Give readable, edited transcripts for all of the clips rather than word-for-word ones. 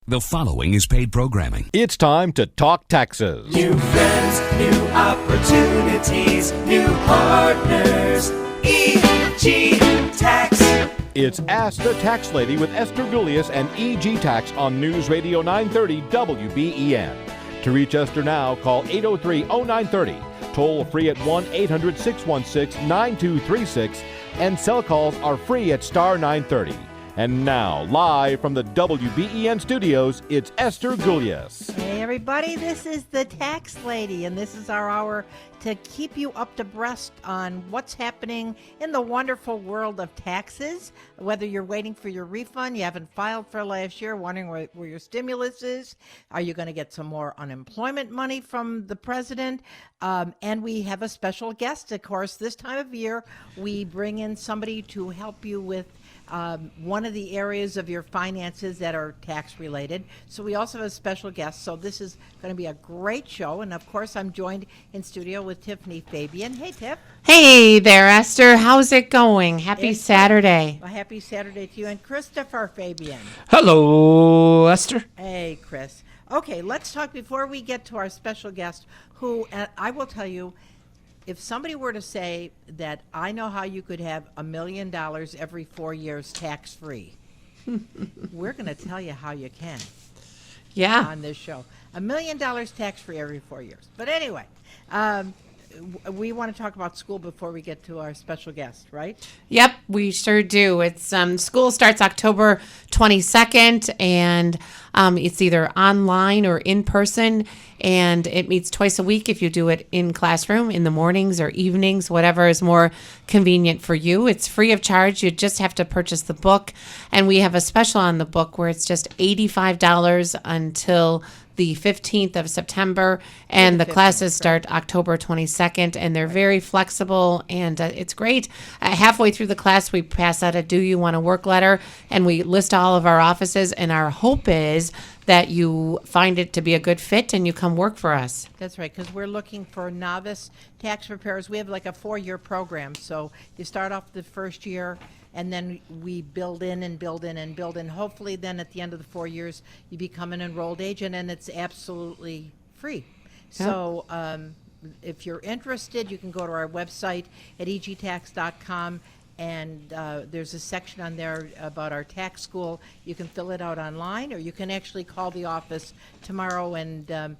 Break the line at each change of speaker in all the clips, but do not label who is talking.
The following is paid programming.
It's time to talk taxes.
New friends, new opportunities, new partners. EG Tax.
It's Ask the Tax Lady with Esther Gulius and EG Tax on News Radio 930 WBEN. To reach Esther now, call 803-0930. Toll free at 1-800-616-9236. And cell calls are free at star 930. And now, live from the WBEN studios, it's Esther Gulius.
Hey, everybody, this is the Tax Lady, and this is our hour to keep you up to breast on what's happening in the wonderful world of taxes. Whether you're waiting for your refund, you haven't filed for last year, wondering where your stimulus is, are you going to get some more unemployment money from the president? And we have a special guest, of course. This time of year, we bring in somebody to help you with one of the areas of your finances that are tax related. So we also have a special guest. So this is going to be a great show. And of course, I'm joined in studio with Tiffany Fabian. Hey, Tiff.
Hey there, Esther. How's it going? Happy Saturday.
Well, happy Saturday to you. And Christopher Fabian.
Hello, Esther.
Hey, Chris. Okay, let's talk before we get to our special guest, who I will tell you, if somebody were to say that I know how you could have $1 million every 4 years tax-free, we're going to tell you how you can.
Yeah.
On this show. $1 million tax-free every 4 years. But anyway, we want to talk about school before we get to our special guest, right?
Yep, we sure do. It's school starts October 22nd, and it's either online or in person, and it meets twice a week if you do it in classroom, in the mornings or evenings, whatever is more convenient for you. It's free of charge. You just have to purchase the book, and we have a special on the book where it's just $85 until the 15th of September, and the classes start October 22nd, and they're very flexible, and it's great. Halfway through the class, we pass out a Do You Want to Work letter, and we list all of our offices, and our hope is that you find it to be a good fit and you come work for us.
That's right, because we're looking for novice tax preparers. We have like a 4-year program, so you start off the first year, and then we build in and build in and build in. Hopefully then at the end of the 4 years, you become an enrolled agent, and it's absolutely free. So if you're interested, you can go to our website at egtax.com, and there's a section on there about our tax school. You can fill it out online, or you can actually call the office tomorrow, and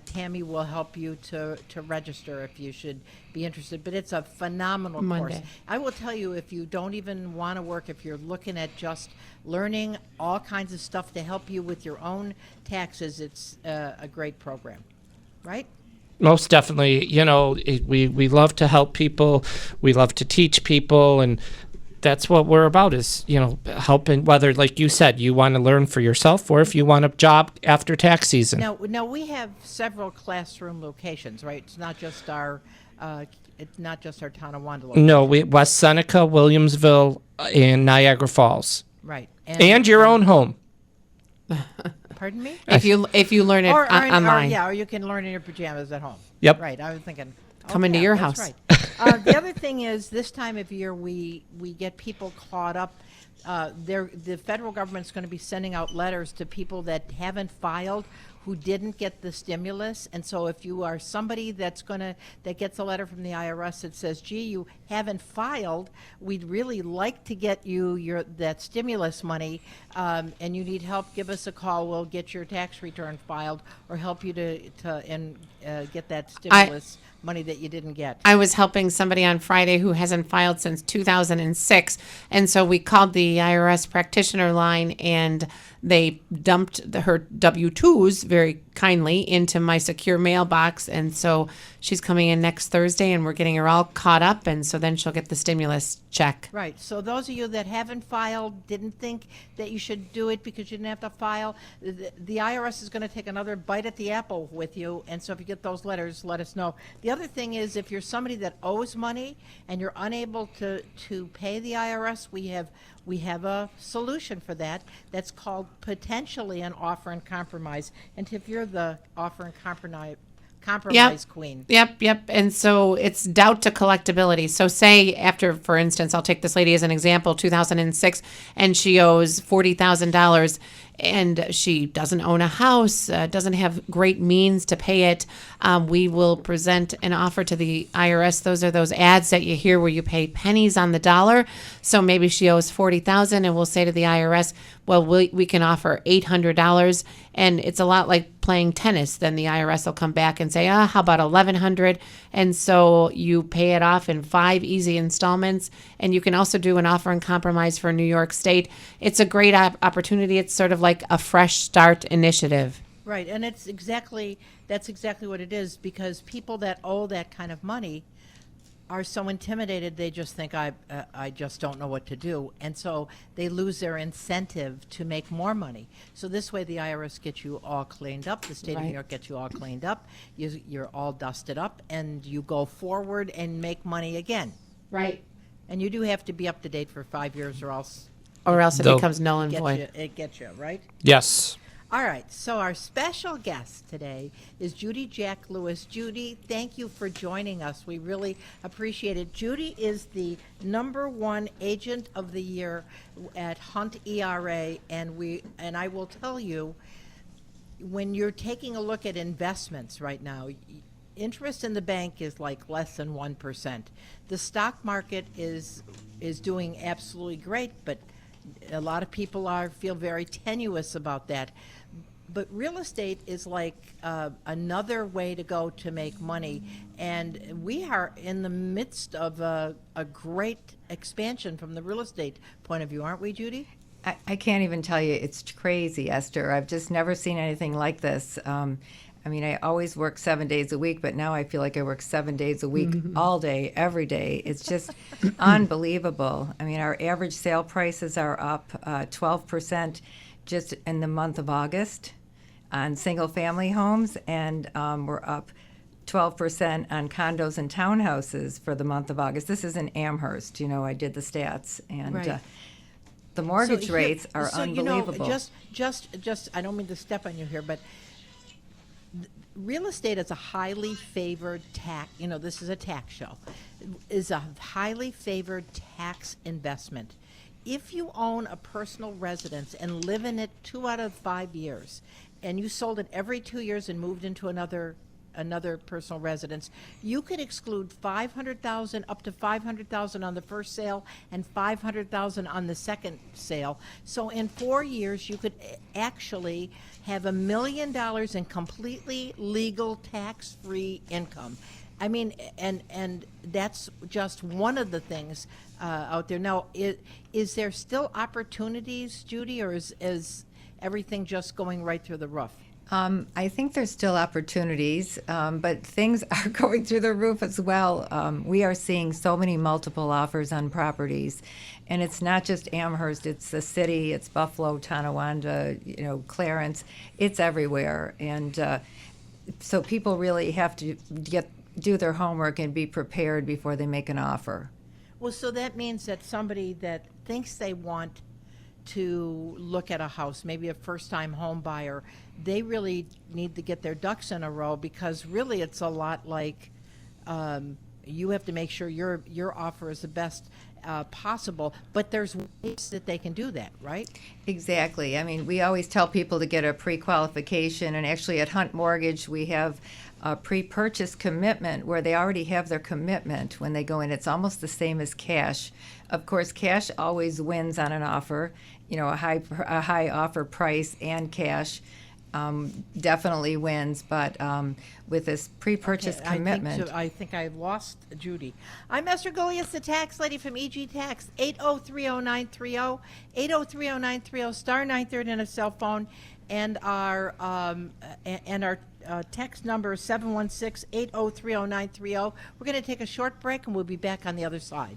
Tammy will help you to register if you should be interested. But it's a phenomenal course. I will tell you, if you don't even want to work, if you're looking at just learning all kinds of stuff to help you with your own taxes, it's a great program, right?
Most definitely. You know, we love to help people. We love to teach people, and that's what we're about, is, you know, helping, whether, like you said, you want to learn for yourself or if you want a job after tax season.
Now we have several classroom locations, right? It's not just our Tonawanda location.
No, West Seneca, Williamsville, and Niagara Falls.
Right.
And your own home.
Pardon me?
If you learn it online.
Or you can learn in your pajamas at home.
Yep.
Right. I was thinking,
come into your house.
Right. The other thing is, this time of year we get people caught up. The federal government's going to be sending out letters to people that haven't filed, who didn't get the stimulus. And so if you are somebody that gets a letter from the IRS that says, gee, you haven't filed, we'd really like to get you that stimulus money, and you need help, give us a call. We'll get your tax return filed, or help you to get that stimulus money that you didn't get.
I was helping somebody on Friday who hasn't filed since 2006, and so we called the IRS practitioner line, and they dumped her W-2s very kindly into my secure mailbox, and so she's coming in next Thursday, and we're getting her all caught up, and so then she'll get the stimulus check.
Right. So those of you that haven't filed, didn't think that you should do it because you didn't have to file, the IRS is going to take another bite at the apple with you, and so if you get those letters, let us know. The other thing is, if you're somebody that owes money and you're unable to pay the IRS, we have a solution for that. That's called potentially an offer and compromise. And if you're the offer and compromise queen.
Yep. And so it's doubt to collectability. So say after, for instance, I'll take this lady as an example, 2006, and she owes $40,000, and she doesn't own a house, doesn't have great means to pay it, we will present an offer to the IRS. Those are those ads that you hear where you pay pennies on the dollar. So maybe she owes $40,000, and we'll say to the IRS, well, we can offer $800, and it's a lot like playing tennis. Then the IRS will come back and say, how about $1,100? And so you pay it off in 5 easy installments. And you can also do an offer and compromise for New York State. It's a great opportunity. It's sort of like a fresh start initiative.
Right, and that's exactly what it is, because people that owe that kind of money are so intimidated, they just think, I just don't know what to do. And so they lose their incentive to make more money. So this way the IRS gets you all cleaned up, the state of New York gets you all cleaned up, you're all dusted up, and you go forward and make money again.
Right.
And you do have to be up to date for 5 years, or else
it becomes null and void.
it gets you, right?
Yes.
All right, so our special guest today is Judy Jack Lewis. Judy, thank you for joining us. We really appreciate it. Judy is the #1 agent of the year at Hunt ERA, and I will tell you, when you're taking a look at investments right now, interest in the bank is like less than 1%. The stock market is doing absolutely great, but a lot of people feel very tenuous about that. But real estate is like another way to go to make money, and we are in the midst of a great expansion from the real estate point of view, aren't we, Judy?
I can't even tell you. It's crazy, Esther. I've just never seen anything like this. I mean, I always work 7 days a week, but now I feel like I work 7 days a week, all day, every day. It's just unbelievable. I mean, our average sale prices are up 12% just in the month of August on single-family homes, and we're up 12% on condos and townhouses for the month of August. This is in Amherst. You know, I did the stats, and
Right.
the mortgage rates are unbelievable.
You know, just I don't mean to step on you here, but real estate is a highly favored tax. You know, this is a tax show. Is a highly favored tax investment. If you own a personal residence and live in it 2 out of 5 years, and you sold it every 2 years and moved into another personal residence, you could exclude $500,000 up to $500,000 on the first sale and $500,000 on the second sale. So in 4 years, you could actually have $1 million in completely legal tax-free income. I mean, and that's just one of the things out there. Now, is there still opportunities, Judy, or is everything just going right through the roof?
I think there's still opportunities, but things are going through the roof as well. We are seeing so many multiple offers on properties, and it's not just Amherst, it's the city, it's Buffalo, Tonawanda, Clarence, it's everywhere. And so people really have to do their homework and be prepared before they make an offer.
Well, so that means that somebody that thinks they want to look at a house, maybe a first-time home buyer, they really need to get their ducks in a row, because really it's a lot like you have to make sure your offer is the best possible, but there's ways that they can do that, right?
Exactly. I mean, we always tell people to get a pre-qualification, and actually at Hunt Mortgage we have a pre-purchase commitment where they already have their commitment when they go in. It's almost the same as cash. Of course, cash always wins on an offer. A high offer price and cash definitely wins, but with this pre-purchase commitment.
I think I lost Judy. I'm Esther Goliath, the tax lady from EG Tax, 8030930, 8030930, star 930 on a cell phone, and our text number is 716-8030930. We're going to take a short break, and we'll be back on the other side.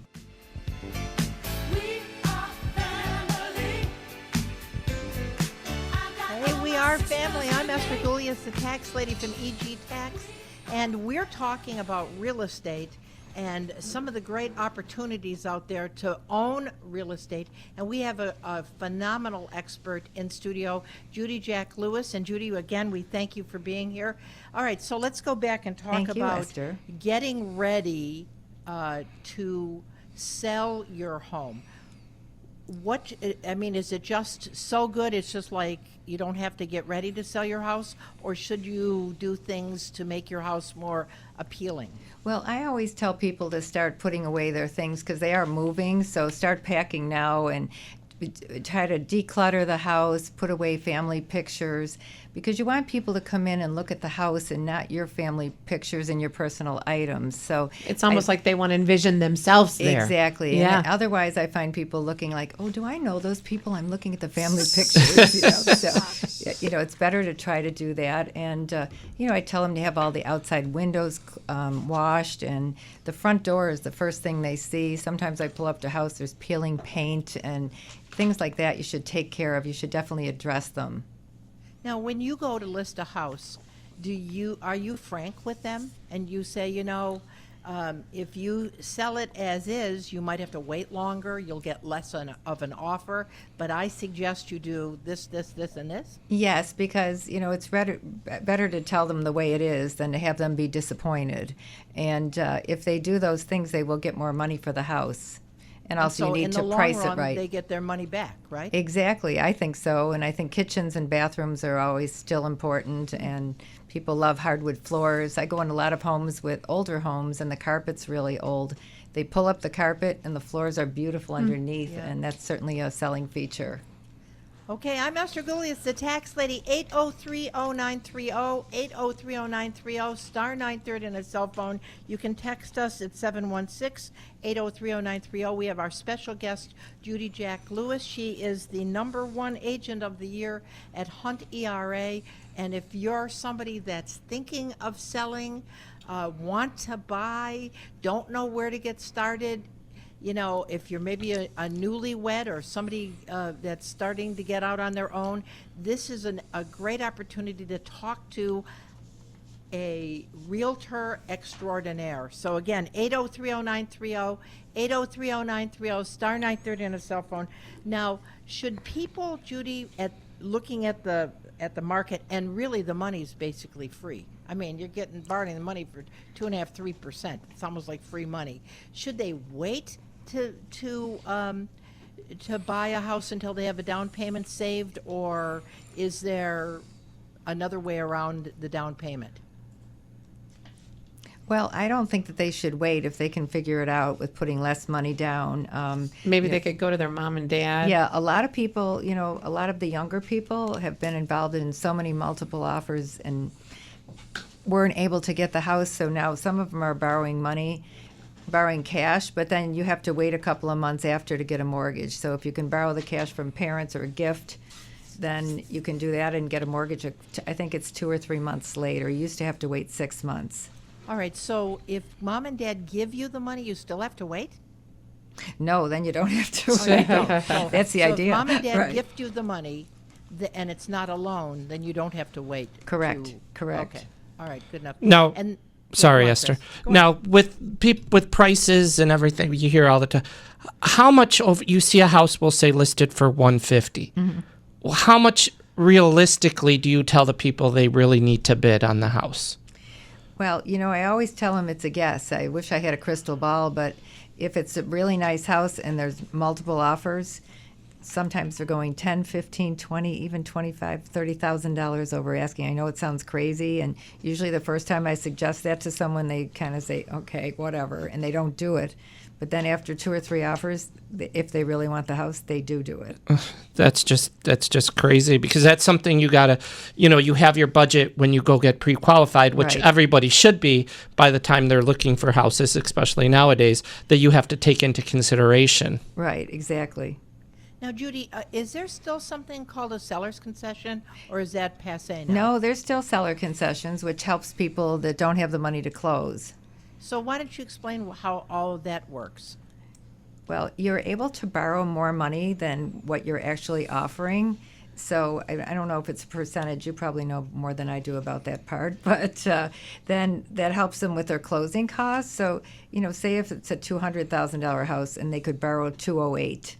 We are family. I'm Esther Goliath, the tax lady from EG Tax, and we're talking about real estate and some of the great opportunities out there to own real estate. And we have a phenomenal expert in studio, Judy Jack Lewis. And Judy, again, we thank you for being here. All right, so let's go back and talk about
Esther.
Getting ready to sell your home. I mean, is it just so good? It's just like you don't have to get ready to sell your house, or should you do things to make your house more appealing?
Well, I always tell people to start putting away their things because they are moving. So start packing now and try to declutter the house, put away family pictures, because you want people to come in and look at the house and not your family pictures and your personal items. So
It's almost like they want to envision themselves there.
Exactly.
Yeah.
And otherwise, I find people looking like, oh, do I know those people? I'm looking at the family pictures. So, it's better to try to do that. And, I tell them to have all the outside windows washed, and the front door is the first thing they see. Sometimes I pull up to a house, there's peeling paint and things like that you should take care of. You should definitely address them.
Now, when you go to list a house, are you frank with them and you say, if you sell it as is, you might have to wait longer, you'll get less of an offer, but I suggest you do this, this, this, and this?
Yes, because it's better to tell them the way it is than to have them be disappointed. And if they do those things, they will get more money for the house. And also,
so
you need
in
to
the
price
long run,
it right.
they get their money back, right?
Exactly, I think so. And I think kitchens and bathrooms are always still important, and people love hardwood floors. I go in a lot of homes with older homes, and the carpet's really old. They pull up the carpet, and the floors are beautiful underneath, and that's certainly a selling feature.
Okay, I'm Esther Gulius, the tax lady, 803-0930, 803-0930, star 930 on a cell phone. You can text us at 716-803-0930. We have our special guest, Judy Jack Lewis. She is the #1 agent of the year at Hunt ERA. And if you're somebody that's thinking of selling, want to buy, don't know where to get started, if you're maybe a newlywed or somebody that's starting to get out on their own, this is a great opportunity to talk to a realtor extraordinaire. So again, 803-0930, 803-0930, star 930 on a cell phone. Now, should people, Judy, looking at the market, and really the money's basically free. I mean, you're borrowing the money for 2.5–3%. It's almost like free money. Should they wait to buy a house until they have a down payment saved, or is there another way around the down payment?
Well, I don't think that they should wait if they can figure it out with putting less money down.
Maybe they could go to their mom and dad.
Yeah, a lot of people, a lot of the younger people have been involved in so many multiple offers and weren't able to get the house. So now some of them are borrowing cash, but then you have to wait a couple of months after to get a mortgage. So if you can borrow the cash from parents or a gift, then you can do that and get a mortgage. I think it's 2 or 3 months later. You used to have to wait 6 months.
All right, so if mom and dad give you the money, you still have to wait?
No, then you don't have to wait. That's the
So
idea.
if mom and dad
Right.
gift you the money, and it's not a loan, then you don't have to wait.
Correct. Correct.
Okay, all right, good enough.
No.
And
Sorry,
go on,
Esther.
Chris. Go
Now, with prices and everything, you hear all the time. How much you see a house will say listed for $150? Well, how much realistically do you tell the people they really need to bid on the house?
Well, I always tell them it's a guess. I wish I had a crystal ball, but if it's a really nice house and there's multiple offers, sometimes they're going 10, 15, 20, even $25,000, $30,000 over asking. I know it sounds crazy, and usually the first time I suggest that to someone, they kind of say, okay, whatever, and they don't do it. But then after 2 or 3 offers, if they really want the house, they do it.
That's just crazy, because that's something you gotta, you have your budget when you go get pre-qualified, which
Right.
everybody should be by the time they're looking for houses, especially nowadays, that you have to take into consideration.
Right, exactly.
Now, Judy, is there still something called a seller's concession, or is that passé now?
No, there's still seller concessions, which helps people that don't have the money to close.
So why don't you explain how all of that works?
Well, you're able to borrow more money than what you're actually offering. So I don't know if it's a percentage. You probably know more than I do about that part. But then that helps them with their closing costs. So, say if it's a $200,000 house and they could borrow $208,000,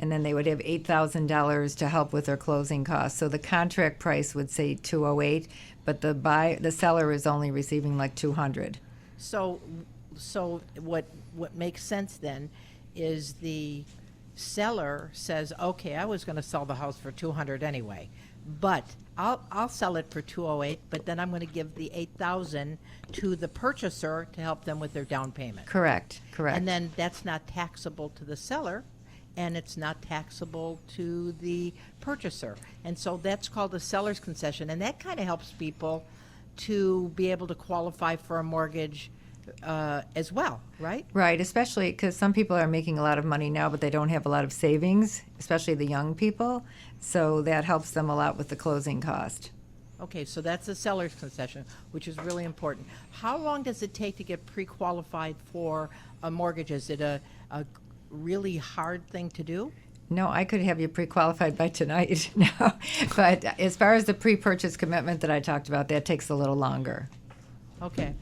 and then they would have $8,000 to help with their closing costs. So the contract price would say $208,000, but the seller is only receiving like $200,000.
So what makes sense then is the seller says, okay, I was going to sell the house for 200 anyway, but I'll sell it for 208, but then I'm going to give the 8,000 to the purchaser to help them with their down payment.
Correct.
And then that's not taxable to the seller, and it's not taxable to the purchaser. And so that's called a seller's concession, and that kind of helps people to be able to qualify for a mortgage as well, right?
Right, especially because some people are making a lot of money now, but they don't have a lot of savings, especially the young people. So that helps them a lot with the closing cost.
Okay, so that's a seller's concession, which is really important. How long does it take to get pre-qualified for a mortgage? Is it a really hard thing to do?
No, I could have you pre-qualified by tonight now. But as far as the pre-purchase commitment that I talked about, that takes a little longer.
Okay.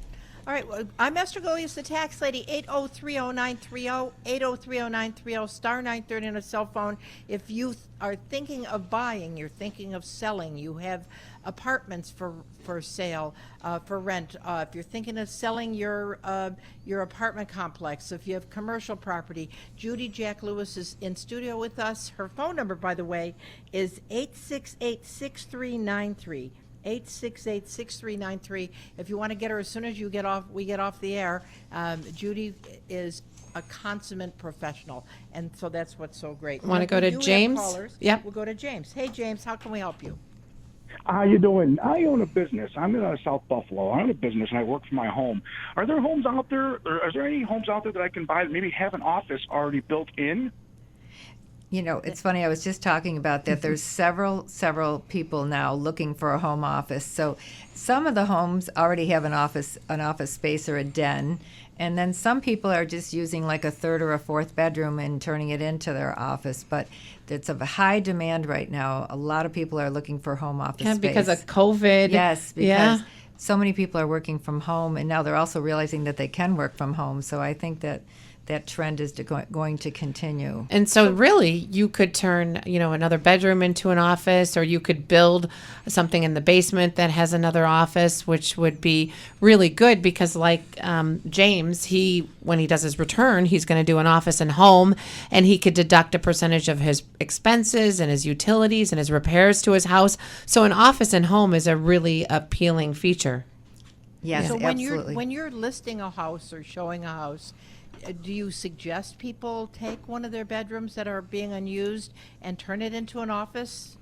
All right, well, I'm Esther Golias, the tax lady, 8030930, 8030930, star 930 on a cell phone. If you are thinking of buying, you're thinking of selling, you have apartments for sale, for rent, if you're thinking of selling your apartment complex, if you have commercial property, Judy Jack Lewis is in studio with us. Her phone number, by the way, is 868-6393. 868-6393. If you want to get her as soon as we get off the air, Judy is a consummate professional, and so that's what's so great.
Want to go to
You have
James?
callers.
Yep.
We'll go to James. Hey, James, how can we help you?
How you doing? I own a business. I'm in South Buffalo. I own a business, and I work from my home. Are there homes out there, or is there any homes out there that I can buy that maybe have an office already built in?
You know, it's funny, I was just talking about that. There's several people now looking for a home office. So some of the homes already have an office space or a den, and then some people are just using like a third or a fourth bedroom and turning it into their office. But it's of a high demand right now. A lot of people are looking for home office space.
Because of COVID.
Yes, because
Yeah.
so many people are working from home, and now they're also realizing that they can work from home. So I think that trend is going to continue.
And so really you could turn, another bedroom into an office, or you could build something in the basement that has another office, which would be really good because like James, when he does his return, he's going to do an office and home, and he could deduct a percentage of his expenses and his utilities and his repairs to his house. So an office and home is a really appealing feature.
Yes,
So
absolutely.
when you're listing a house or showing a house, do you suggest people take one of their bedrooms that are being unused and turn it into an office,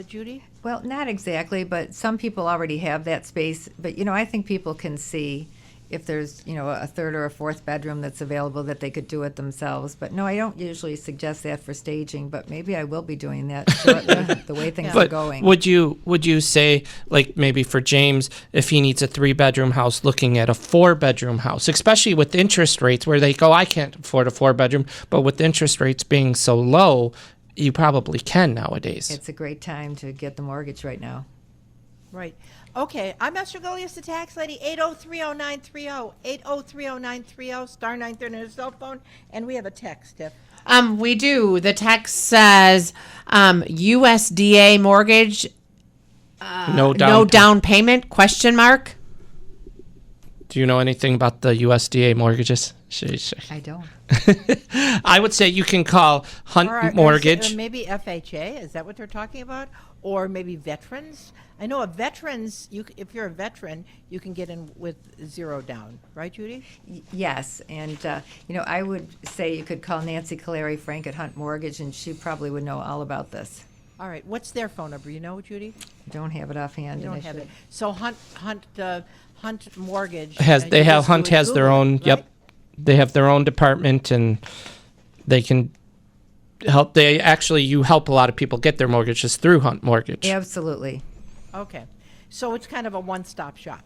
Judy?
Well, not exactly, but some people already have that space. But, I think people can see if there's, a third or a fourth bedroom that's available that they could do it themselves. But no, I don't usually suggest that for staging, but maybe I will be doing that shortly, the way things are
But
going.
would you say, like maybe for James, if he needs a 3-bedroom house, looking at a 4-bedroom house, especially with interest rates where they go, I can't afford a 4-bedroom, but with interest rates being so low, you probably can nowadays.
It's a great time to get the mortgage right now.
Right. Okay, I'm Esther Golias, the tax lady, 8030930, 8030930, star 930 on a cell phone, and we have a text, Tiff.
We do. The text says USDA mortgage,
No
no down payment, question mark.
Do you know anything about the USDA mortgages?
I don't.
I would say you can call Hunt
Or
Mortgage.
maybe FHA, is that what they're talking about? Or maybe veterans? I know veterans, if you're a veteran, you can get in with zero down, right, Judy?
Yes, and I would say you could call Nancy Caleri Frank at Hunt Mortgage, and she probably would know all about this.
All right, what's their phone number? You know, Judy?
Don't have it offhand.
You don't have
initially.
it. So Hunt Mortgage
Hunt has their own.
Right?
Yep, they have their own department, and they can help. You help a lot of people get their mortgages through Hunt Mortgage.
Absolutely.
Okay, so it's kind of a one-stop shop.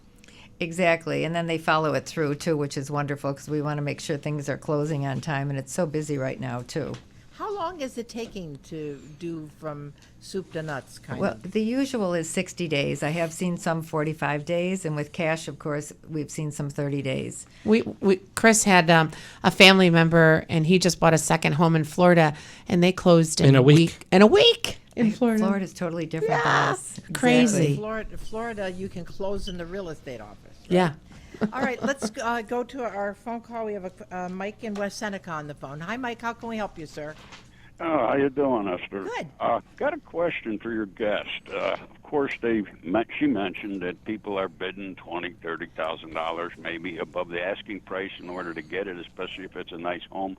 Exactly, and then they follow it through too, which is wonderful because we want to make sure things are closing on time, and it's so busy right now too.
How long is it taking to do from soup to nuts, kind
Well,
of?
the usual is 60 days. I have seen some 45 days, and with cash, of course, we've seen some 30 days.
Chris had a family member, and he just bought a second home in Florida, and they closed in
a week.
In a week in Florida.
Florida's totally different than us.
Crazy.
Exactly.
Florida, you can close in the real estate office. Right?
Yeah.
All right, let's go to our phone call. We have Mike in West Seneca on the phone. Hi, Mike. How can we help you, sir?
Oh, how you doing, Esther?
Good.
Got a question for your guest. Of course, she mentioned that people are bidding $20,000, $30,000 maybe above the asking price in order to get it, especially if it's a nice home.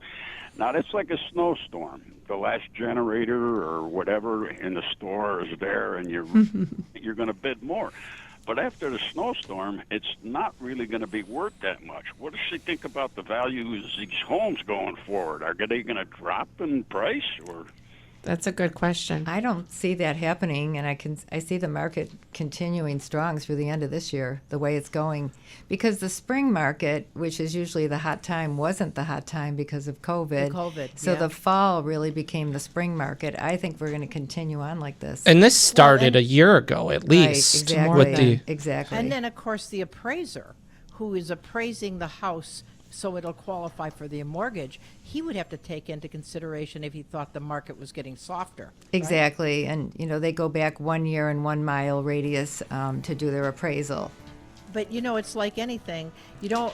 Now, that's like a snowstorm. The last generator or whatever in the store is there, and you're going to bid more. But after the snowstorm, it's not really going to be worth that much. What does she think about the values of these homes going forward? Are they going to drop in price, or?
That's a good question.
I don't see that happening, and I see the market continuing strong through the end of this year, the way it's going. Because the spring market, which is usually the hot time, wasn't the hot time because of COVID. So the fall really became the spring market. I think we're going to continue on like this.
And this started a year ago at least.
Right, exactly. Exactly.
And then, of course, the appraiser who is appraising the house so it'll qualify for the mortgage, he would have to take into consideration if he thought the market was getting softer.
Exactly. Right? And, they go back 1 year and 1 mile radius to do their appraisal.
But, it's like anything. You don't,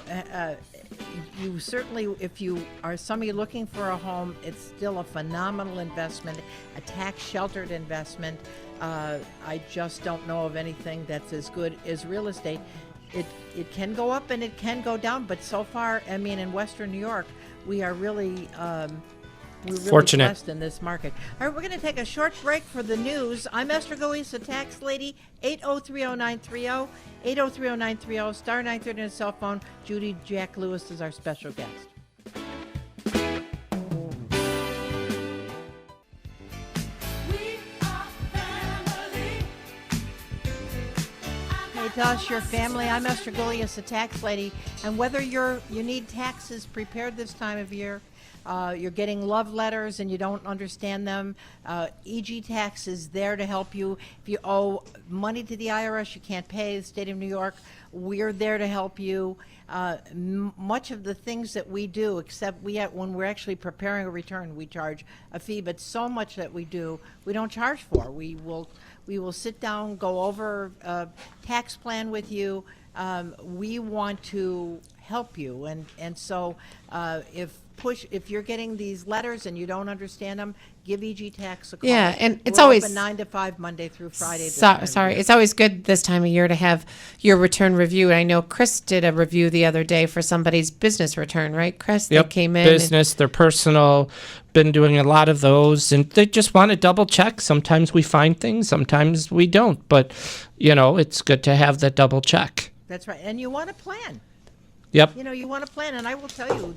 you certainly, if you are somebody looking for a home, it's still a phenomenal investment, a tax-sheltered investment. I just don't know of anything that's as good as real estate. It can go up and it can go down, but so far, in Western New York, we are really
fortunate,
blessed in this market. All right, we're going to take a short break for the news. I'm Esther Goes, the tax lady. 8030930, 8030930, star 930 on a cell phone. Judy Jack Lewis is our special guest. To us, your family. I'm Esther Gullius, the tax lady, and whether you need taxes prepared this time of year, you're getting love letters and you don't understand them, EG Tax is there to help you. If you owe money to the IRS you can't pay, the state of New York, we're there to help you. Much of the things that we do, except when we're actually preparing a return, we charge a fee, but so much that we do, we don't charge for. We will sit down, go over a tax plan with you. We want to help you, and so if you're getting these letters and you don't understand them, give EG Tax a call.
Yeah, and it's
We're
always
open 9 to 5 Monday through Friday.
It's always good this time of year to have your return review. And I know Chris did a review the other day for somebody's business return, right, Chris?
Yep,
they came in
business, they're personal. Been doing a lot of those, and they just want to double check. Sometimes we find things, sometimes we don't. But it's good to have that double check.
That's right, and you want to plan.
Yep.
You want to plan, and I will tell you,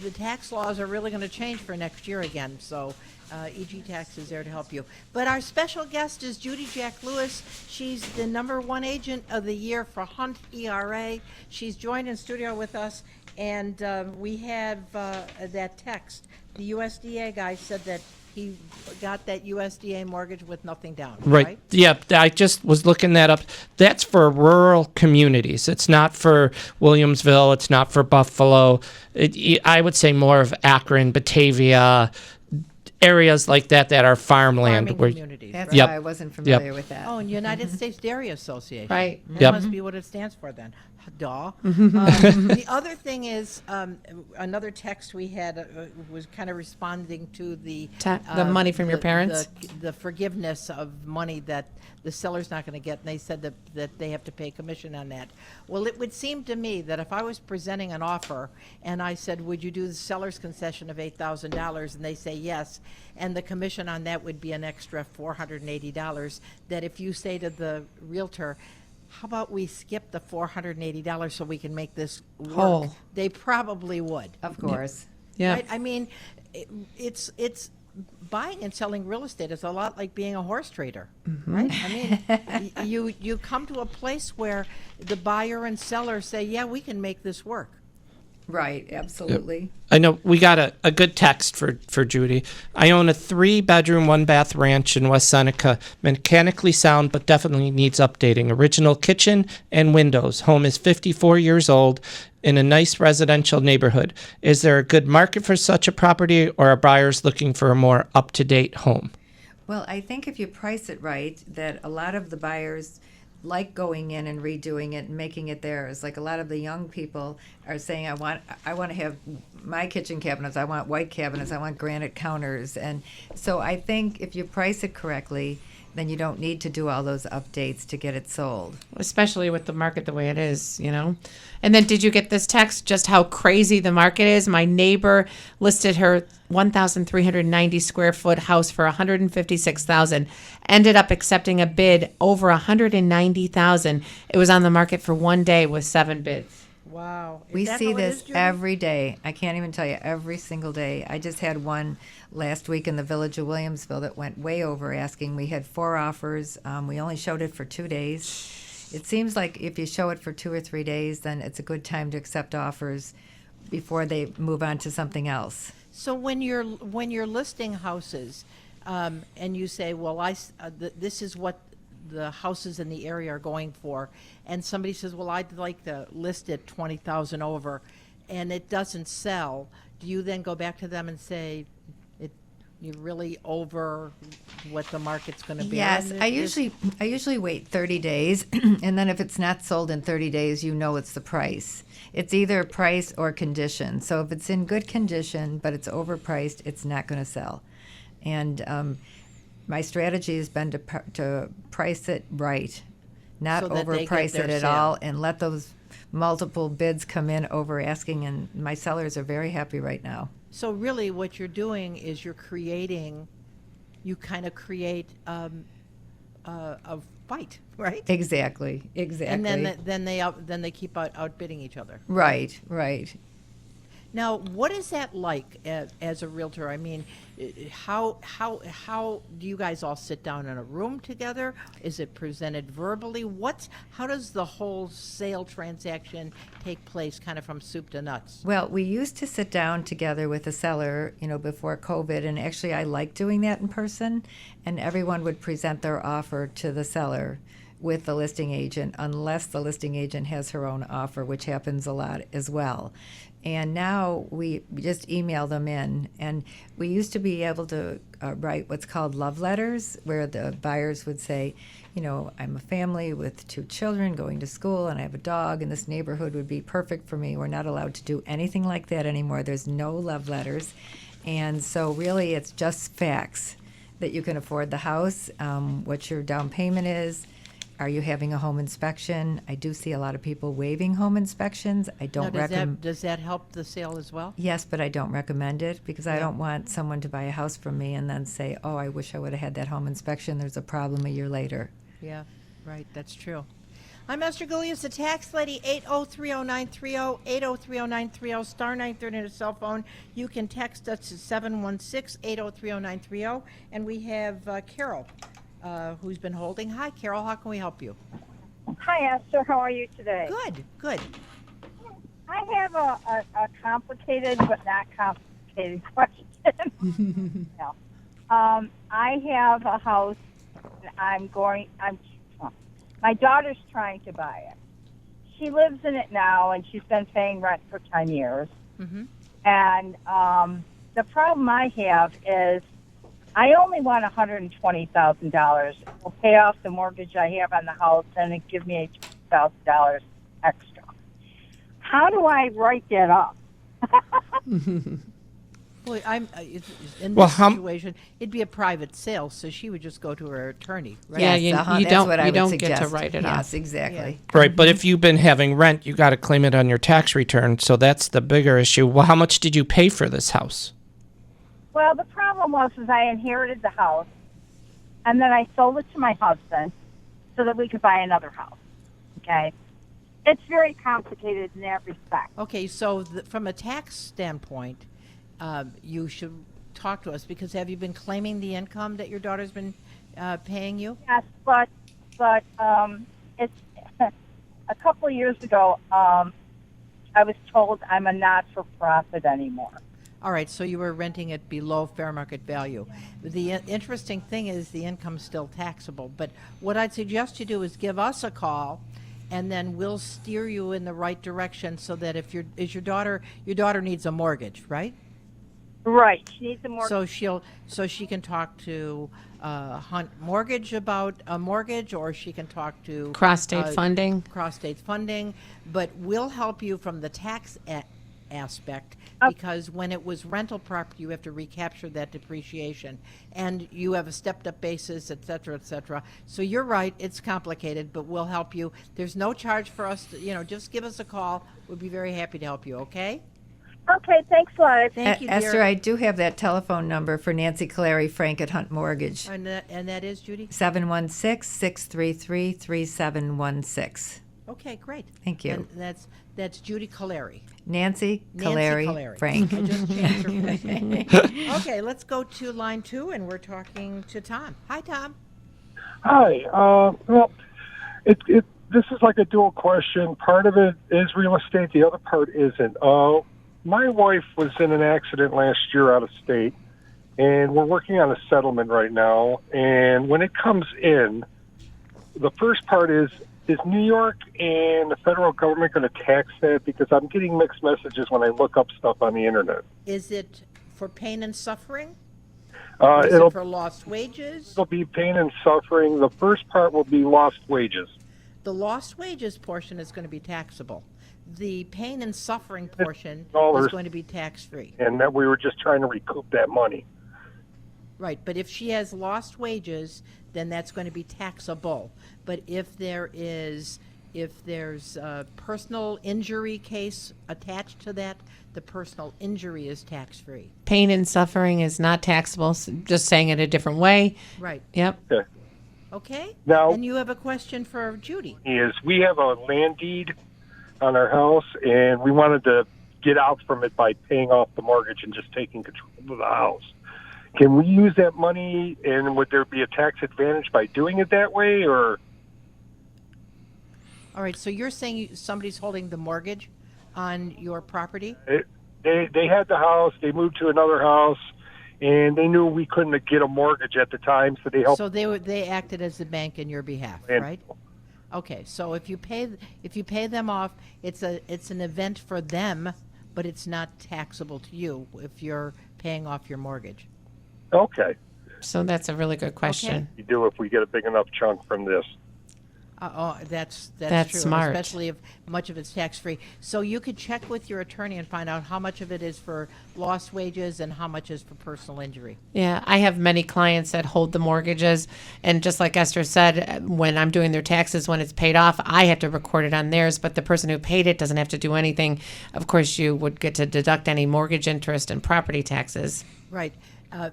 the tax laws are really going to change for next year again, so EG Tax is there to help you. But our special guest is Judy Jack Lewis. She's the #1 agent of the year for Hunt ERA. She's joined in studio with us, and we have that text. The USDA guy said that he got that USDA mortgage with nothing down, right?
Yep. I just was looking that up. That's for rural communities. It's not for Williamsville. It's not for Buffalo. I would say more of Akron, Batavia, areas like that are farmland.
Farming communities.
That's
Yep.
why I wasn't familiar with that.
Oh, and United States Dairy Association.
Right.
That
Yep.
must be what it stands for then. Duh. The other thing is, another text we had was kind of responding to the
money from your parents?
the forgiveness of money that the seller's not going to get, and they said that they have to pay commission on that. Well, it would seem to me that if I was presenting an offer and I said, would you do the seller's concession of $8,000, and they say yes, and the commission on that would be an extra $480, that if you say to the realtor, how about we skip the $480 so we can make this work?
Whole.
They probably would.
Of course.
Yeah.
Right? I mean, it's buying and selling real estate is a lot like being a horse trader, right? I mean, you come to a place where the buyer and seller say, yeah, we can make this work.
Right, absolutely.
I know we got a good text for Judy. I own a 3-bedroom, 1-bath ranch in West Seneca. Mechanically sound, but definitely needs updating. Original kitchen and windows. Home is 54 years old in a nice residential neighborhood. Is there a good market for such a property, or are buyers looking for a more up-to-date home?
Well, I think if you price it right, that a lot of the buyers, like going in and redoing it and making it theirs. Like a lot of the young people are saying, I want to have my kitchen cabinets. I want white cabinets. I want granite counters. And so I think if you price it correctly, then you don't need to do all those updates to get it sold.
Especially with the market the way it is, you know. And then did you get this text just how crazy the market is? My neighbor listed her 1,390 square foot house for 156,000. Ended up accepting a bid over 190,000. It was on the market for one day with 7 bids.
Wow. Is
We
that
see
how it
this
is, Judy?
every day. I can't even tell you, every single day. I just had one last week in the village of Williamsville that went way over asking. We had 4 offers. We only showed it for 2 days. It seems like if you show it for 2 or 3 days, then it's a good time to accept offers before they move on to something else.
So when you're listing houses, and you say, well, this is what the houses in the area are going for, and somebody says, well, I'd like to list it 20,000 over, and it doesn't sell, do you then go back to them and say, you're really over what the market's going to be?
Yes, I usually wait 30 days, and then if it's not sold in 30 days, you know it's the price. It's either price or condition. So if it's in good condition but it's overpriced, it's not going to sell. And my strategy has been to price it right, not
So that they get
overprice
their
it at
sale.
all, and let those multiple bids come in over asking. And my sellers are very happy right now.
So really what you're doing is you kind of create a fight, right?
Exactly.
And then they keep outbidding each other.
Right.
Now, what is that like as a realtor? I mean, how do you guys all sit down in a room together? Is it presented verbally? How does the whole sale transaction take place, kind of from soup to nuts?
Well, we used to sit down together with the seller, before COVID, and actually I like doing that in person, and everyone would present their offer to the seller with the listing agent, unless the listing agent has her own offer, which happens a lot as well. And now we just email them in. And we used to be able to write what's called love letters, where the buyers would say, I'm a family with 2 children going to school, and I have a dog, and this neighborhood would be perfect for me. We're not allowed to do anything like that anymore. There's no love letters. And so really it's just facts, that you can afford the house, what your down payment is. Are you having a home inspection? I do see a lot of people waiving home inspections. I don't recommend.
Does that help the sale as well?
Yes, but I don't recommend it, because I don't want someone to buy a house from me and then say, oh, I wish I would have had that home inspection. There's a problem a year later.
Yeah, right. That's true. I'm Esther Goulias, the tax lady, 8030930, 8030930, star 930 on your cell phone. You can text us to 716-8030930. And we have Carol, who's been holding. Hi, Carol. How can we help you?
Hi, Esther. How are you today?
Good.
I have a complicated but not complicated question. No. I have a house, and my daughter's trying to buy it. She lives in it now, and she's been paying rent for 10 years.
Mm-hmm.
And the problem I have is I only want $120,000. It will pay off the mortgage I have on the house, and it give me $20,000 extra. How do I write that up?
Well, in this situation, it'd be a private sale, so she would just go to her attorney, right?
Yeah,
Yes,
you
that's what I
you
would
don't get to
suggest.
write it off.
Yes, exactly.
Right, but if you've been having rent, you got to claim it on your tax return. So that's the bigger issue. Well, how much did you pay for this house?
Well, the problem was I inherited the house, and then I sold it to my husband so that we could buy another house. Okay? It's very complicated in that respect.
Okay, so from a tax standpoint, you should talk to us, because have you been claiming the income that your daughter's been paying you?
Yes, but it's a couple of years ago, I was told I'm a not-for-profit anymore.
All right, so you were renting it below fair market value. The interesting thing is the income's still taxable, but what I'd suggest you do is give us a call, and then we'll steer you in the right direction, so that if your daughter needs a mortgage, right?
Right. She needs a mortgage.
So she can talk to Hunt Mortgage about a mortgage, or she can talk to
Cross-state funding.
Cross-state funding, but we'll help you from the tax aspect, because when it was rental property, you have to recapture that depreciation, and you have a stepped-up basis, et cetera, et cetera. So you're right, it's complicated, but we'll help you. There's no charge for us to, just give us a call. We'll be very happy to help you, okay?
Okay, thanks a lot.
Thank you, dear.
Esther, I do have that telephone number for Nancy Clary Frank at Hunt Mortgage.
And that is, Judy?
716-633-3716.
Okay, great.
Thank you.
And that's Judy Caleri.
Nancy Clary Frank.
I just changed her first name. Okay, let's go to line 2, and we're talking to Tom. Hi, Tom.
Hi. Well, this is like a dual question. Part of it is real estate. The other part isn't. My wife was in an accident last year out of state, and we're working on a settlement right now. And when it comes in, the first part is New York and the federal government going to tax that? Because I'm getting mixed messages when I look up stuff on the internet.
Is it for pain and suffering? Is
It'll
it for lost wages?
It'll be pain and suffering. The first part will be lost wages.
The lost wages portion is going to be taxable. The pain and suffering portion
$1.
is going to be tax-free.
And that we were just trying to recoup that money.
Right, but if she has lost wages, then that's going to be taxable. But if there's a personal injury case attached to that, the personal injury is tax-free.
Pain and suffering is not taxable. Just saying it a different way.
Right.
Yep.
Okay.
Okay.
Now,
and you have a question for Judy.
We have a land deed on our house, and we wanted to get out from it by paying off the mortgage and just taking control of the house. Can we use that money, and would there be a tax advantage by doing it that way, or?
All right, so you're saying somebody's holding the mortgage on your property?
They had the house, they moved to another house, and they knew we couldn't get a mortgage at the time, so they helped.
So they acted as the bank in your behalf, right? Okay, so if you pay them off, it's an event for them, but it's not taxable to you if you're paying off your mortgage.
Okay.
So that's a really good question.
You do if we get a big enough chunk from this.
That's true,
smart.
especially if much of it's tax-free. So you could check with your attorney and find out how much of it is for lost wages and how much is for personal injury.
Yeah, I have many clients that hold the mortgages, and just like Esther said, when I'm doing their taxes, when it's paid off, I have to record it on theirs, but the person who paid it doesn't have to do anything. Of course, you would get to deduct any mortgage interest and property taxes.
Right.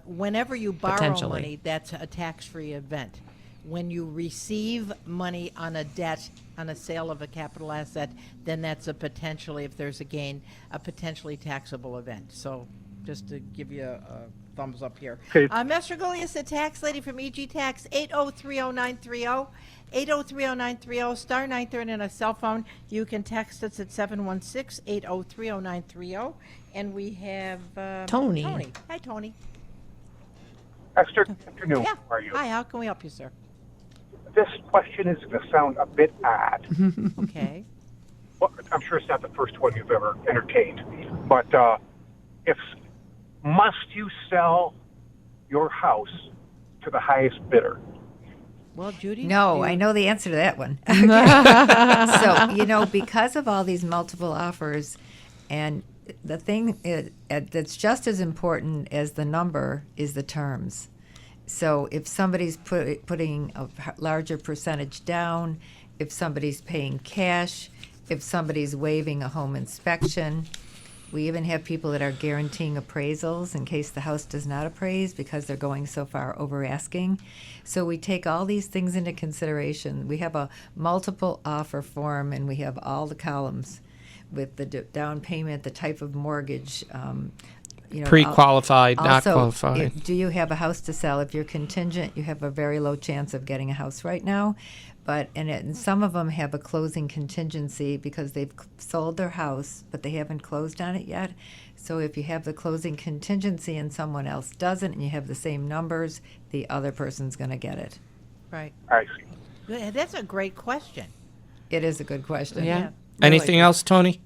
Whenever you borrow
Potentially.
money, that's a tax-free event. When you receive money on a debt, on a sale of a capital asset, then that's a potentially, if there's a gain, a potentially taxable event. So just to give you a thumbs up here.
Okay.
Master Goliath, the tax lady from EG Tax, 8030930. 8030930, star 930 on a cell phone. You can text us at 716-8030930. And we have
Tony.
Hi, Tony.
Esther, good afternoon.
Yeah.
How are you?
Hi, how can we help you, sir?
This question is going to sound a bit odd.
Okay.
Well, I'm sure it's not the first one you've ever entertained. But must you sell your house to the highest bidder?
Well, Judy?
No, I know the answer to that one. So, because of all these multiple offers, and the thing that's just as important as the number is the terms. So if somebody's putting a larger percentage down, if somebody's paying cash, if somebody's waiving a home inspection, we even have people that are guaranteeing appraisals in case the house does not appraise because they're going so far over asking. So we take all these things into consideration. We have a multiple offer form, and we have all the columns with the down payment, the type of mortgage,
pre-qualified, not
also,
qualified.
Do you have a house to sell? If you're contingent, you have a very low chance of getting a house right now. And some of them have a closing contingency because they've sold their house, but they haven't closed on it yet. So if you have the closing contingency and someone else doesn't, and you have the same numbers, the other person's going to get it.
Right.
I see.
That's a great question.
It is a good question.
Yeah.
Anything else, Tony?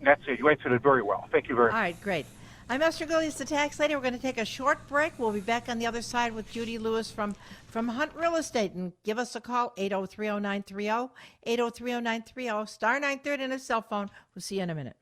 That's it. You answered it very well. Thank you very
All
much.
right, great. I'm Esther Gillies, the tax lady. We're going to take a short break. We'll be back on the other side with Judy Lewis from Hunt Real Estate. And give us a call, 8030930, 8030930, star 930 on a cell phone. We'll see you in a minute.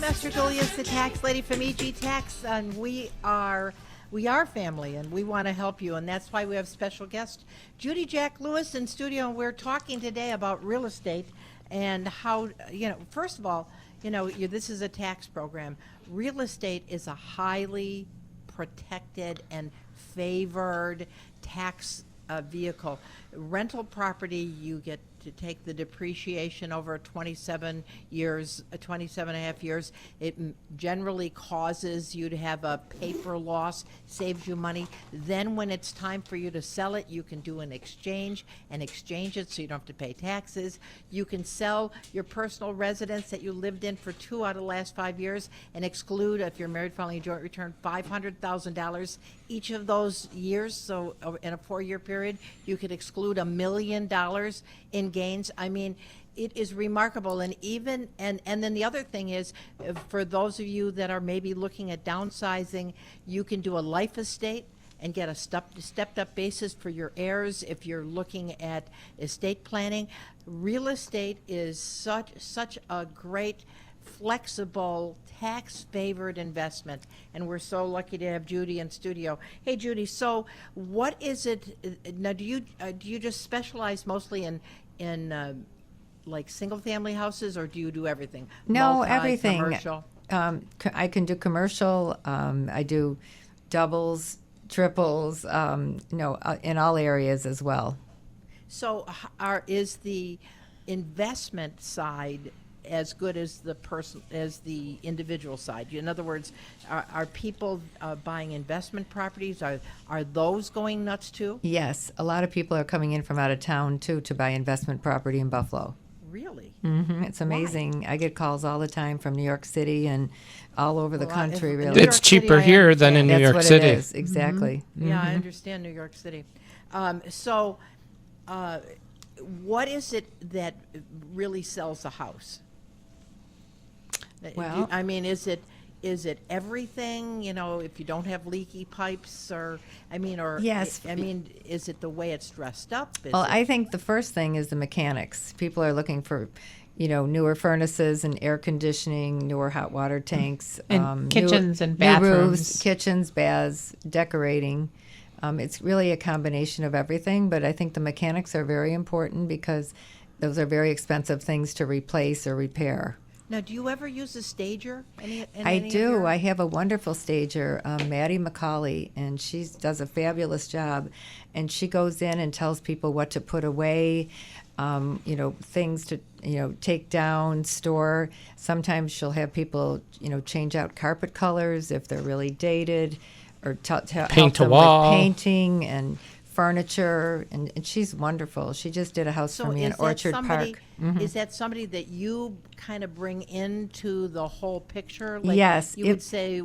Esther Gillies, the tax lady from EG Tax, and we are family, and we want to help you, and that's why we have special guest Judy Jack Lewis in studio, and we're talking today about real estate and how, first of all, this is a tax program. Real estate is a highly protected and favored tax vehicle. Rental property, you get to take the depreciation over 27 years, 27 and a half years. It generally causes you to have a paper loss, saves you money. Then when it's time for you to sell it, you can do an exchange and exchange it so you don't have to pay taxes. You can sell your personal residence that you lived in for 2 out of the last 5 years and exclude, if you're married filing a joint return, $500,000 each of those years. So in a 4-year period, you could exclude $1 million in gains. I mean, it is remarkable. And even and then the other thing is, for those of you that are maybe looking at downsizing, you can do a life estate and get a stepped up basis for your heirs. If you're looking at estate planning, real estate is such a great, flexible, tax-favored investment, and we're so lucky to have Judy in studio. Hey, Judy, so what is it now? Do you just specialize mostly in like single-family houses, or do you do everything?
No, everything.
Commercial?
I can do commercial. I do doubles, triples. In all areas as well.
So, is the investment side as good as the individual side? In other words, are people buying investment properties? Are those going nuts too?
Yes, a lot of people are coming in from out of town too to buy investment property in Buffalo.
Really?
Mm-hmm. It's amazing.
Why?
I get calls all the time from New York City and all over the country. Really,
it's cheaper here than in New York City.
It is. Exactly.
Mm-hmm. Yeah, I understand New York City. What is it that really sells a house?
Well,
is it everything? If you don't have leaky pipes,
yes.
Is it the way it's dressed up?
I think the first thing is the mechanics. People are looking for, newer furnaces and air conditioning, newer hot water tanks,
And kitchens and
new roofs,
bathrooms.
kitchens, baths, decorating. It's really a combination of everything, but I think the mechanics are very important because those are very expensive things to replace or repair.
Now, do you ever use a stager?
I do. I have a wonderful stager, Maddie McCauley, and she does a fabulous job. And she goes in and tells people what to put away, things to take down, store. Sometimes she'll have people change out carpet colors if they're really dated, or help
Paint a
them
wall.
with painting and furniture, and she's wonderful. She just did a house for me in Orchard Park.
Is that somebody that you kind of bring into the whole picture?
Yes,
You would say,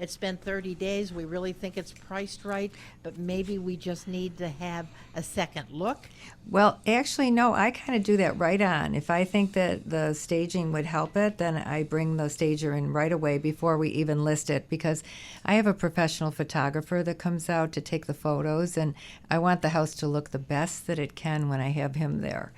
it's been 30 days, we really think it's priced right, but maybe we just need to have a second look?
Well, actually, no, I kind of do that right on. If I think that the staging would help it, then I bring the stager in right away before we even list it, because I have a professional photographer that comes out to take the photos, and I want the house to look the best that it can when I have him there.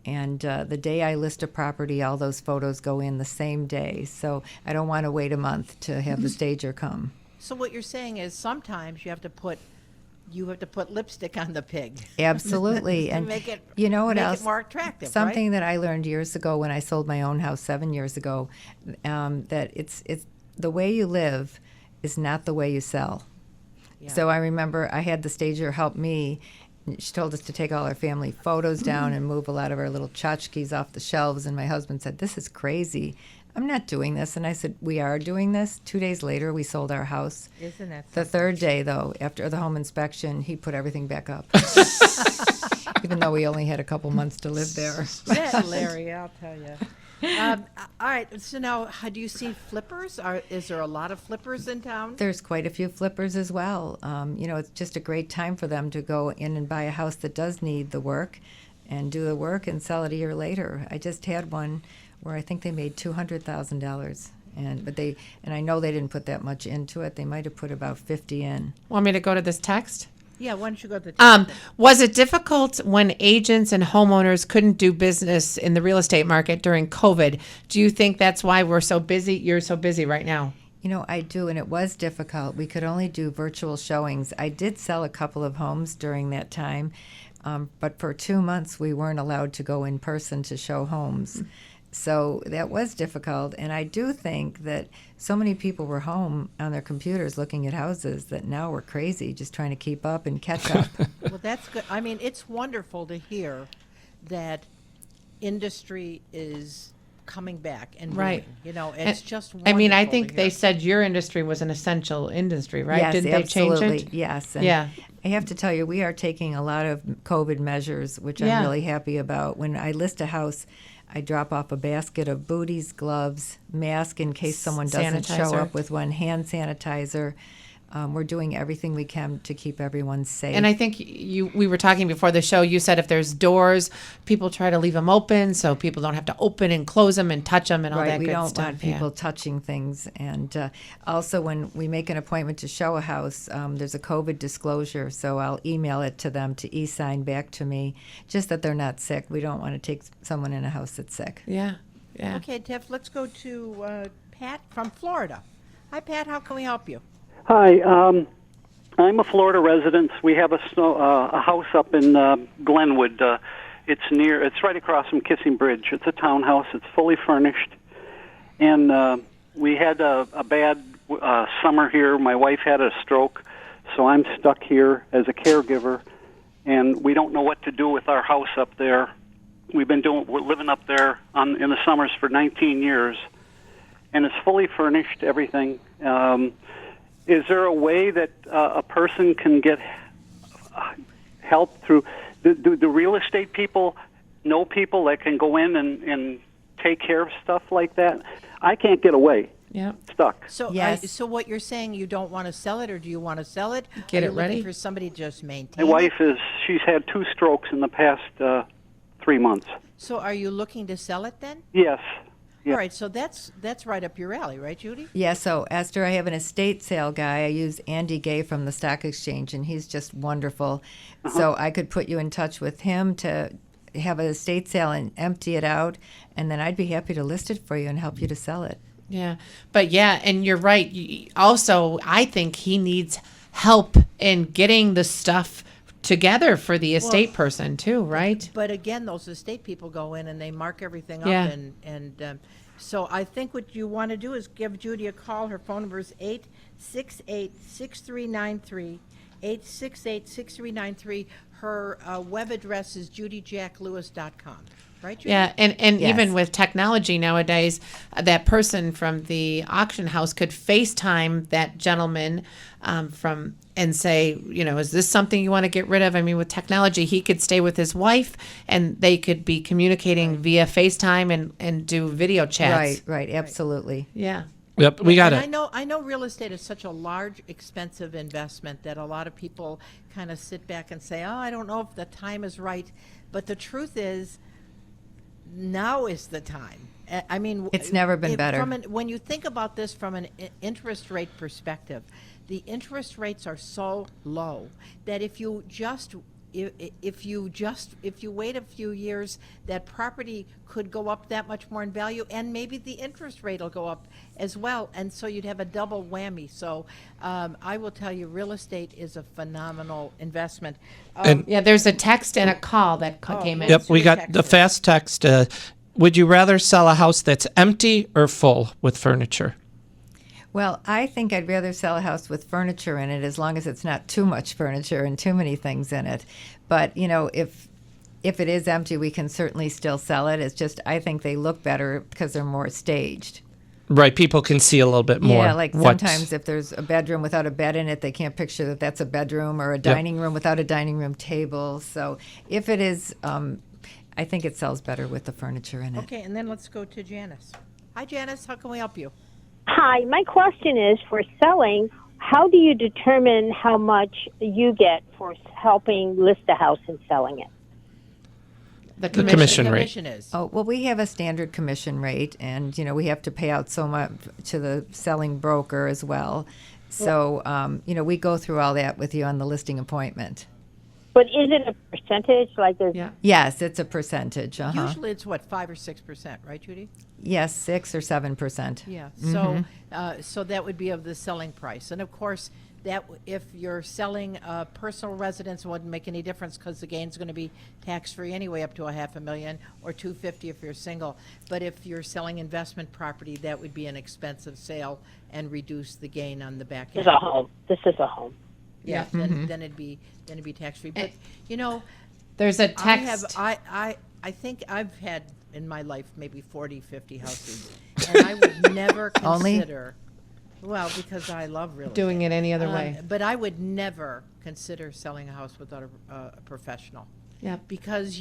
And the day I list a property, all those photos go in the same day. So I don't want to wait a month to have the stager come.
So what you're saying is sometimes you have to put lipstick on the pig.
Absolutely.
To
And
make it,
you know what
make
else?
it more attractive,
Something
right?
that I learned years ago when I sold my own house 7 years ago, that it's the way you live is not the way you sell.
Yeah.
So I remember I had the stager help me. She told us to take all our family photos down and move a lot of our little tchotchkes off the shelves. And my husband said, "This is crazy. I'm not doing this." And I said, "We are doing this." 2 days later, we sold our house.
Isn't that
The
something?
third day, though, after the home inspection, he put everything back up. Even though we only had a couple months to live there.
Yeah, Larry, I'll tell you. All right, so now, do you see flippers? Is there a lot of flippers in town?
There's quite a few flippers as well. It's just a great time for them to go in and buy a house that does need the work and do the work and sell it a year later. I just had one where I think they made $200,000. And I know they didn't put that much into it. They might have put about 50 in.
Want me to go to this text?
Yeah, why don't you go to the
Was it difficult when agents and homeowners couldn't do business in the real estate market during COVID? Do you think that's why we're so busy? You're so busy right now.
I do, and it was difficult. We could only do virtual showings. I did sell a couple of homes during that time, but for 2 months we weren't allowed to go in person to show homes. So that was difficult, and I do think that so many people were home on their computers looking at houses that now we're crazy just trying to keep up and catch up.
Well, that's good. I mean, it's wonderful to hear that industry is coming back and
Right.
booming. It's just
I mean, I
wonderful
think
to
they
hear.
said your industry was an essential industry, right?
Yes,
Didn't
absolutely.
they change it?
Yes. And
Yeah.
I have to tell you, we are taking a lot of COVID measures, which
Yeah.
I'm really happy about. When I list a house, I drop off a basket of booties, gloves, mask in case someone doesn't show
Sanitizer.
up with one, hand sanitizer. We're doing everything we can to keep everyone safe.
And I think we were talking before the show, you said if there's doors, people try to leave them open so people don't have to open and close them and touch them and all
right,
that
we
good
don't
stuff.
want people touching things. And also, when we make an appointment to show a house, there's a COVID disclosure, so I'll email it to them to e-sign back to me, just that they're not sick. We don't want to take someone in a house that's sick.
Yeah, yeah.
Okay, Tiff, let's go to Pat from Florida. Hi, Pat. How can we help you?
Hi, I'm a Florida resident. We have a house up in Glenwood. It's right across from Kissing Bridge. It's a townhouse. It's fully furnished, and we had a bad summer here. My wife had a stroke, so I'm stuck here as a caregiver, and we don't know what to do with our house up there. We're living up there in the summers for 19 years, and it's fully furnished. Everything. Is there a way that a person can get help through? Do the real estate people know people that can go in and take care of stuff like that? I can't get away.
Yeah.
Stuck.
So,
Yes.
so what you're saying, you don't want to sell it, or do you want to sell it?
Get
Are
it
you
ready?
looking for somebody to just maintain
My wife
it?
she's had 2 strokes in the past 3 months.
So are you looking to sell it then?
Yes. Yeah.
All right, so that's right up your alley, right, Judy?
Yeah, so Esther, I have an estate sale guy. I use Andy Gay from the Stock Exchange, and he's just wonderful. So I could put you in touch with him to have an estate sale and empty it out, and then I'd be happy to list it for you and help you to sell it.
Yeah. But yeah, and you're right. Also, I think he needs help in getting the stuff together for the estate person too, right?
But again, those estate people go in and they mark everything up,
Yeah.
and so I think what you want to do is give Judy a call. Her phone number is 868-6393, 868-6393. Her web address is judyjacklewis.com. Right, Judy?
Yeah, and
Yes.
even with technology nowadays, that person from the auction house could FaceTime that gentleman from and say, is this something you want to get rid of? I mean, with technology, he could stay with his wife, and they could be communicating via FaceTime and do video chats.
Right, absolutely.
Yeah.
Yep, we got
And
it.
I know real estate is such a large, expensive investment that a lot of people kind of sit back and say, "Oh, I don't know if the time is right." But the truth is, now is the time. I mean,
It's never been better.
When you think about this from an interest rate perspective, the interest rates are so low that if you wait a few years, that property could go up that much more in value, and maybe the interest rate will go up as well, and so you'd have a double whammy. So I will tell you, real estate is a phenomenal investment.
Yeah, there's a text and a call that came in.
Yep, we got the fast text. Would you rather sell a house that's empty or full with furniture?
Well, I think I'd rather sell a house with furniture in it, as long as it's not too much furniture and too many things in it. But, if it is empty, we can certainly still sell it. It's just, I think they look better because they're more staged.
Right, people can see a little bit more.
Yeah, like sometimes if there's a bedroom without a bed in it, they can't picture that that's a bedroom, or a dining room without a dining room table. So if it is, I think it sells better with the furniture in it.
Okay, and then let's go to Janice. Hi, Janice. How can we help you?
Hi, my question is, for selling, how do you determine how much you get for helping list a house and selling it?
The
commission rate.
Commission is.
Oh, well, we have a standard commission rate, and, we have to pay out so much to the selling broker as well. So, we go through all that with you on the listing appointment.
But is it a percentage? Like there's
Yes, it's a percentage.
Usually it's what, 5 or 6%, right, Judy?
Yes, 6 or 7%.
Yeah.
Mhm.
So that would be of the selling price, and of course, that if you're selling a personal residence, it wouldn't make any difference because the gain's going to be tax-free anyway, up to $500,000 or $250,000 if you're single. But if you're selling investment property, that would be an expensive sale and reduce the gain on the back end.
This is a home. This is a home.
Yeah. Then it'd be tax-free. But
there's a text.
I think I've had in my life maybe 40, 50 houses, and I would never
Only?
consider. Well, because I love real estate.
Doing it any other way.
But I would never consider selling a house without a professional.
Yeah.
Because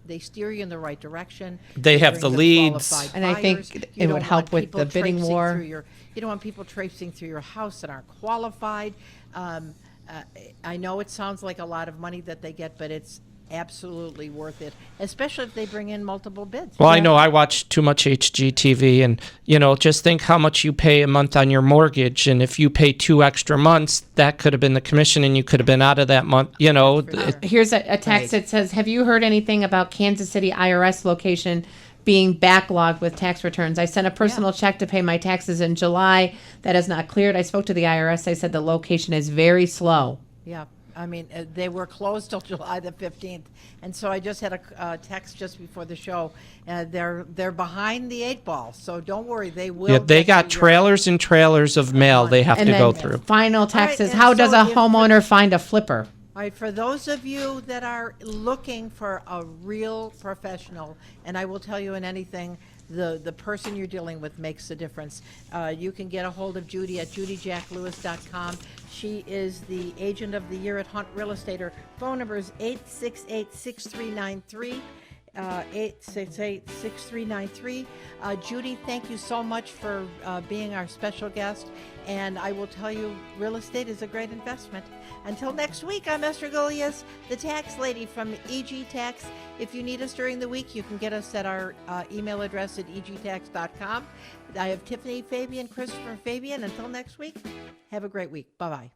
they steer you in the right direction.
They have
bring
the leads.
qualified
And I think
buyers.
it
You
would
don't
help
want
with
people
the bidding
traipsing
war.
through you don't want people traipsing through your house that aren't qualified. I know it sounds like a lot of money that they get, but it's absolutely worth it, especially if they bring in multiple bids.
Well, I know I watch too much HGTV, and just think how much you pay a month on your mortgage, and if you pay 2 extra months, that could have been the commission, and you could have been out of that month.
Here's a text that says, have you heard anything about Kansas City IRS location being backlogged with tax returns? I sent a personal check to pay my taxes in July. That has not cleared. I spoke to the IRS. They said the location is very slow.
Yeah. I mean, they were closed till July the 15th, and so I just had a text just before the show. They're behind the 8 ball, so don't worry, they will.
Yeah, they
get
got
to your-
trailers and trailers of mail they have
And
to
then
go through.
final text
All
is,
right,
how
and
does
so
a
if-
homeowner find a flipper?
All right, for those of you that are looking for a real professional, and I will tell you in anything, the person you're dealing with makes a difference. You can get a hold of Judy at judyjacklewis.com. She is the agent of the year at Hunt Real Estate. Her phone number is 868-6393. 868-6393. Judy, thank you so much for being our special guest. And I will tell you, real estate is a great investment. Until next week, I'm Esther Golias, the tax lady from EG Tax. If you need us during the week, you can get us at our email address at egtax.com. I have Tiffany Fabian, Christopher Fabian. Until next week, have a great week. Bye-bye.